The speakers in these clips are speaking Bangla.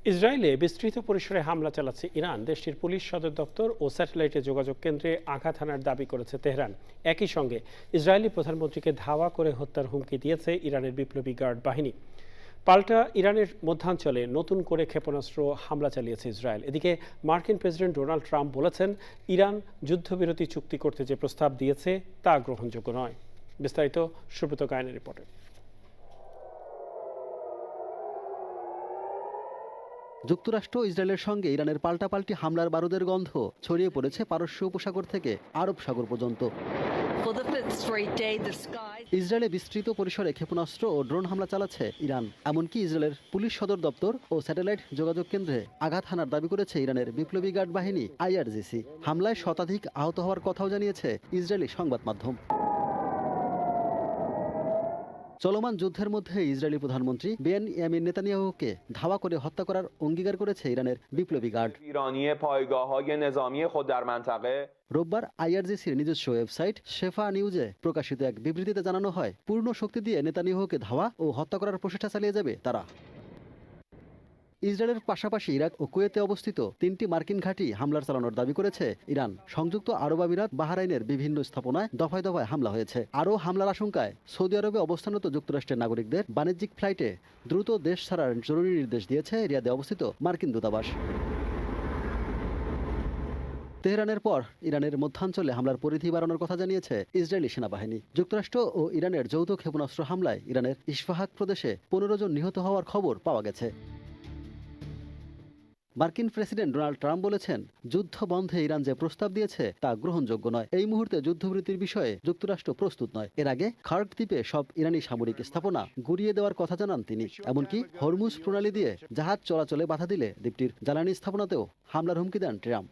ইসরায়েলে বিস্তৃত পরিসরে হামলা চালাচ্ছে ইরান। দেশটির পুলিশ সদর দপ্তর ও স্যাটেলাইটে যোগাযোগ কেন্দ্রে আঘাত হানার দাবি করেছে তেহরান। একই সঙ্গে ইসরায়েলি প্রধানমন্ত্রীকে ধাওয়া করে হত্যার হুমকি দিয়েছে ইরানের বিপ্লবী গার্ড বাহিনী। পাল্টা ইরানের মধ্যাঞ্চলে নতুন করে ক্ষেপণাস্ত্র হামলা চালিয়েছে ইসরায়েল। এদিকে মার্কিন প্রেসিডেন্ট ডোনাল্ড ট্রাম্প বলেছেন, ইরান যুদ্ধবিরতি চুক্তি করতে যে প্রস্তাব দিয়েছে তা গ্রহণযোগ্য নয়। বিস্তারিত সুব্রত গায়নের রিপোর্টে। যুক্তরাষ্ট্র ইসরায়েলের সঙ্গে ইরানের পাল্টাপাল্টি হামলার বারুদের গন্ধ ছড়িয়ে পড়েছে পারস্য উপসাগর থেকে আরব সাগর পর্যন্ত। ইসরায়েলে বিস্তৃত পরিসরে ক্ষেপণাস্ত্র ও ড্রোন হামলা চালাচ্ছে ইরান। এমনকি ইসরায়েলের পুলিশ সদর দপ্তর ও স্যাটেলাইট যোগাযোগ কেন্দ্রে আঘাত হানার দাবি করেছে ইরানের বিপ্লবী গার্ড বাহিনী IRGC। হামলায় শতাধিক আহত হওয়ার কথাও জানিয়েছে ইসরায়েলি সংবাদ মাধ্যম। চলমান যুদ্ধের মধ্যে ইসরায়েলি প্রধানমন্ত্রী বেনিয়ামিন নেতানিয়াহুকে ধাওয়া করে হত্যা করার অঙ্গীকার করেছে ইরানের বিপ্লবী গার্ড। রোববার IRGCর নিজস্ব ওয়েবসাইট শেফা নিউজে প্রকাশিত এক বিবৃতিতে জানানো হয়, পূর্ণ শক্তি দিয়ে নেতানিয়াহুকে ধাওয়া ও হত্যা করার প্রচেষ্টা চালিয়ে যাবে তারা। ইসরায়েলের পাশাপাশি ইরাক ও কুয়েতে অবস্থিত 3টি মার্কিন ঘাঁটি হামলার চালানোর দাবি করেছে ইরান। সংযুক্ত আরব আমিরাত, বাহরাইনের বিভিন্ন স্থাপনায় দফায় দফায় হামলা হয়েছে। আরও হামলার আশঙ্কায় সৌদি আরবে অবস্থানরত যুক্তরাষ্ট্রের নাগরিকদের বাণিজ্যিক ফ্লাইটে দ্রুত দেশ ছাড়ার জরুরি নির্দেশ দিয়েছে রিয়াদে অবস্থিত মার্কিন দূতাবাস। তেহরানের পর ইরানের মধ্যাঞ্চলে হামলার পরিধি বাড়ানোর কথা জানিয়েছে ইসরায়েলি সেনাবাহিনী। যুক্তরাষ্ট্র ও ইরানের যৌথ ক্ষেপণাস্ত্র হামলায় ইরানের ইস্পাহাক প্রদেশে 15 জন নিহত হওয়ার খবর পাওয়া গেছে। মার্কিন প্রেসিডেন্ট ডোনাল্ড ট্রাম্প বলেছেন, যুদ্ধ বন্ধে ইরান যে প্রস্তাব দিয়েছে তা গ্রহণযোগ্য নয়। এই মুহূর্তে যুদ্ধবিরতির বিষয়ে যুক্তরাষ্ট্র প্রস্তুত নয়। এর আগে খার্ক দ্বীপে সব ইরানি সামরিক স্থাপনা গুড়িয়ে দেওয়ার কথা জানান তিনি। এমনকি হরমুজ প্রণালী দিয়ে জাহাজ চলাচলে বাধা দিলে দ্বীপটির জ্বালানি স্থাপনাতেও হামলার হুমকি দেন ট্রাম্প।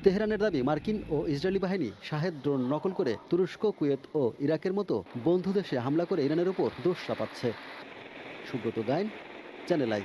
তেহরানের দাবি, মার্কিন ও ইসরায়েলি বাহিনী শাহেদ ড্রোন নকল করে তুরস্ক, কুয়েত ও ইরাকের মতো বন্ধু দেশে হামলা করে ইরানের উপর দোষ চাপাচ্ছে। সুব্রত গায়েন, চ্যানেল আই।